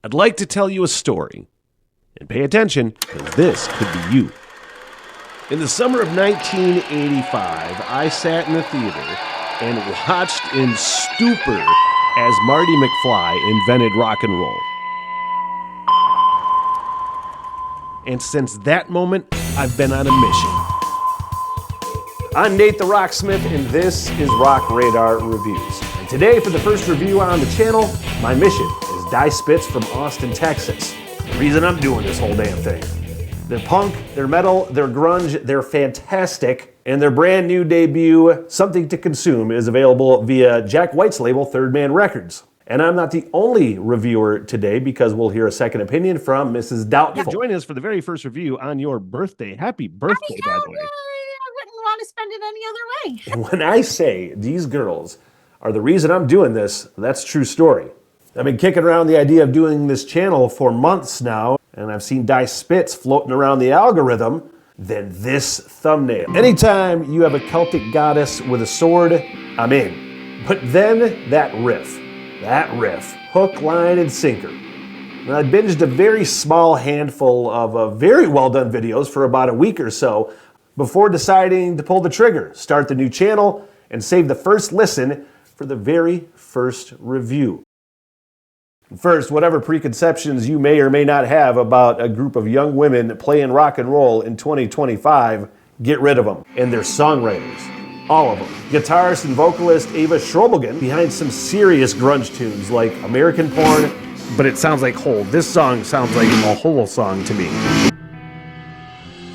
I'd like to tell you a story. And pay attention, because this could be you. In the summer of 1985, I sat in the theater and watched in stupor as Marty McFly invented rock and roll. And since that moment, I've been on a mission. I'm Nate the Rocksmith, and this is Rock Radar Reviews. And today, for the first review on the channel, my mission is Die Spitz from Austin, Texas. The reason I'm doing this whole damn thing. They're punk, they're metal, they're grunge, they're fantastic, and their brand new debut, Something to Consume, is available via Jack White's label, Third Man Records. And I'm not the only reviewer today, because we'll hear a second opinion from Mrs. Doubtful. Joining us for the very first review on your birthday. Happy birthday, by the way. I wouldn't want to spend it any other way. And when I say these girls are the reason I'm doing this, that's true story. I've been kicking around the idea of doing this channel for months now, and I've seen Die Spitz floating around the algorithm. Then this thumbnail. Anytime you have a Celtic goddess with a sword, I'm in. But then that riff, hook, line, and sinker. And I binged a very small handful of very well done videos for about a week or so before deciding to pull the trigger, start the new channel, and save the first listen for the very first review. First, whatever preconceptions you may or may not have about a group of young women playing rock and roll in 2025, get rid of them. And they're songwriters. All of them. Guitarist and vocalist Ava Schrobelgen behind some serious grunge tunes like American Porn, but it sounds like Hole. This song sounds like a Hole song to me.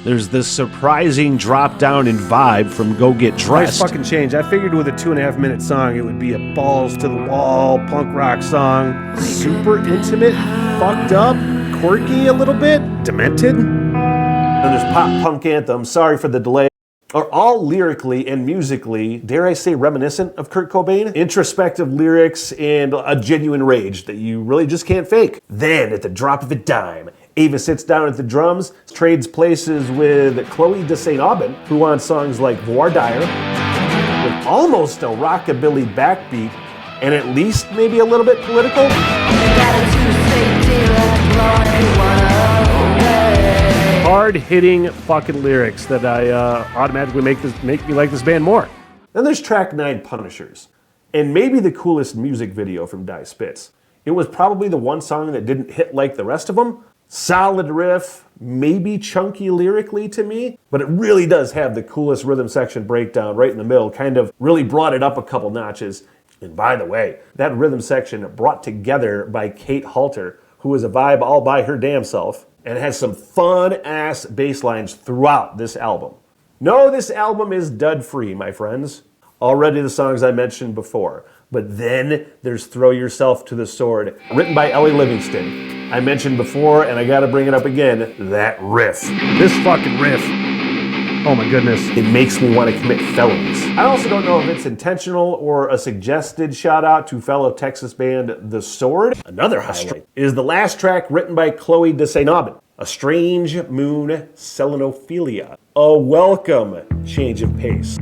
There's this surprising drop down in vibe from Go Get Dressed. Nice fucking change. I figured with a 2.5 minute song it would be a balls to the wall punk rock song. Super intimate, fucked up, quirky a little bit, demented. And there's pop punk anthem, sorry for the delay, are all lyrically and musically, dare I say, reminiscent of Kurt Cobain. Introspective lyrics and a genuine rage that you really just can't fake. Then, at the drop of a dime, Ava sits down at the drums, trades places with Chloe de St. Aubin, who on songs like Voir Dire, with almost a rockabilly backbeat, and at least maybe a little bit political. Hard-hitting fucking lyrics that I automatically make me like this band more. Then there's track 9, Punishers, and maybe the coolest music video from Die Spitz. It was probably the one song that didn't hit like the rest of them. Solid riff, maybe chunky lyrically to me, but it really does have the coolest rhythm section breakdown right in the middle, kind of really brought it up a couple notches. And by the way, that rhythm section brought together by Kate Halter, who is a vibe all by her damn self, and has some fun-ass bass lines throughout this album. No, this album is dud-free, my friends. Already the songs I mentioned before. But then there's Throw Yourself to the Sword, written by Ellie Livingston. I mentioned before, and I gotta bring it up again, that riff. This fucking riff. Oh my goodness. It makes me want to commit felonies. I also don't know if it's intentional or a suggested shout out to fellow Texas band The Sword. Another highlight is the last track written by Chloe de St. Aubin, A Strange Moon Selenophilia. A welcome change of pace.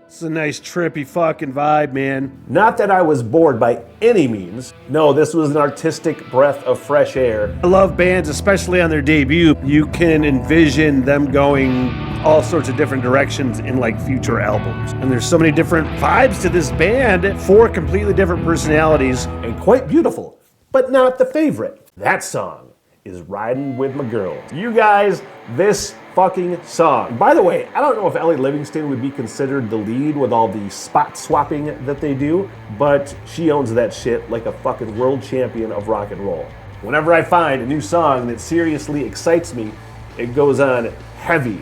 It's a nice trippy fucking vibe, man. Not that I was bored by any means. No, this was an artistic breath of fresh air. I love bands, especially on their debut. You can envision them going all sorts of different directions in like future albums. And there's so many different vibes to this band, 4 completely different personalities, and quite beautiful, but not the favorite. That song is Riding With My Girl. You guys, this fucking song. By the way, I don't know if Ellie Livingston would be considered the lead with all the spot swapping that they do, but she owns that shit like a fucking world champion of rock and roll. Whenever I find a new song that seriously excites me, it goes on heavy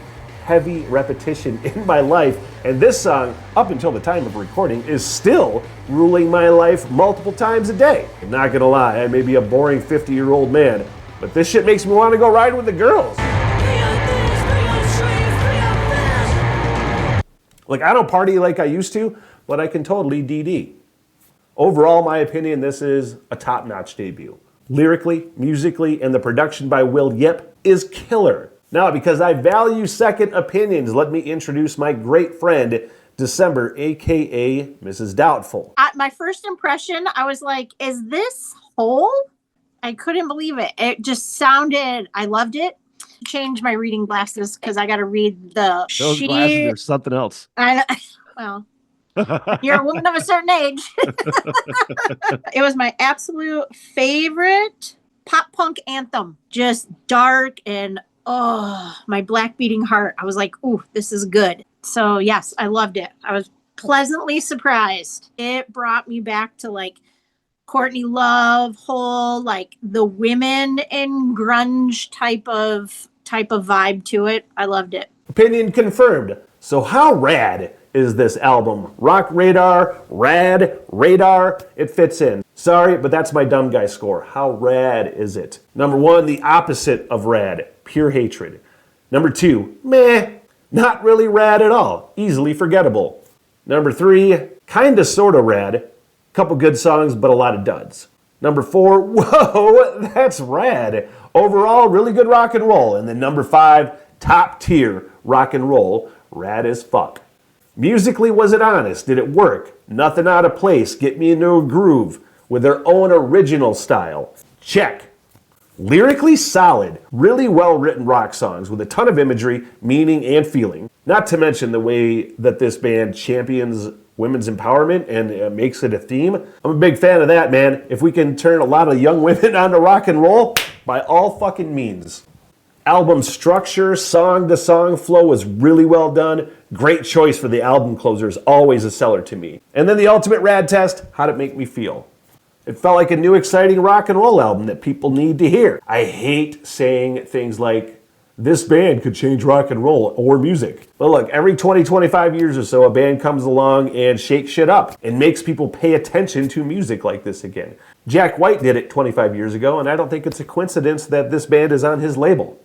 repetition in my life, and this song, up until the time of recording, is still ruling my life multiple times a day. I'm not gonna lie, I may be a boring 50-year-old man, but this shit makes me want to go ride with the girls. Like, I don't party like I used to, but I can totally DD. Overall, my opinion, this is a top-notch debut. Lyrically, musically, and the production by Will Yip is killer. Now, because I value second opinions, let me introduce my great friend, December, aka Mrs. Doubtful. At my first impression, I was like, is this Hole? I couldn't believe it. It just sounded, I loved it. Changed my reading glasses because I got to read the Those glasses are something else. Well, you're a woman of a certain age. It was my absolute favorite pop punk anthem. Just dark and my black beating heart. I was like, ooh, this is good. So yes, I loved it. I was pleasantly surprised. It brought me back to like Courtney Love, whole like the women in grunge type of vibe to it. I loved it. Opinion confirmed. So how rad is this album? Rock Radar, rad, radar, it fits in. Sorry, but that's my dumb guy score. How rad is it? Number 1, the opposite of rad, pure hatred. Number 2, meh, not really rad at all, easily forgettable. Number 3, kinda sorta rad, couple good songs, but a lot of duds. Number 4, whoa, that's rad. Overall, really good rock and roll. And then number 5, top tier rock and roll, rad as fuck. Musically, was it honest? Did it work? Nothing out of place. Get me into a groove with their own original style. Check. Lyrically solid, really well-written rock songs with a ton of imagery, meaning, and feeling. Not to mention the way that this band champions women's empowerment and makes it a theme. I'm a big fan of that, man. If we can turn a lot of young women onto rock and roll, by all fucking means. Album structure, song-to-song flow was really well done. Great choice for the album closers, always a seller to me. And then the ultimate rad test, how'd it make me feel? It felt like a new exciting rock and roll album that people need to hear. I hate saying things like, this band could change rock and roll or music. But look, every 20, 25 years or so, a band comes along and shakes shit up and makes people pay attention to music like this again. Jack White did it 25 years ago, and I don't think it's a coincidence that this band is on his label.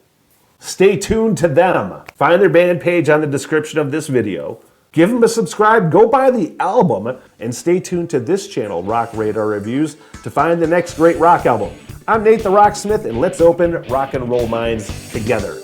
Stay tuned to them. Find their band page on the description of this video. Give them a subscribe, go buy the album, and stay tuned to this channel, Rock Radar Reviews, to find the next great rock album. I'm Nate the Rocksmith, and let's open rock and roll minds together.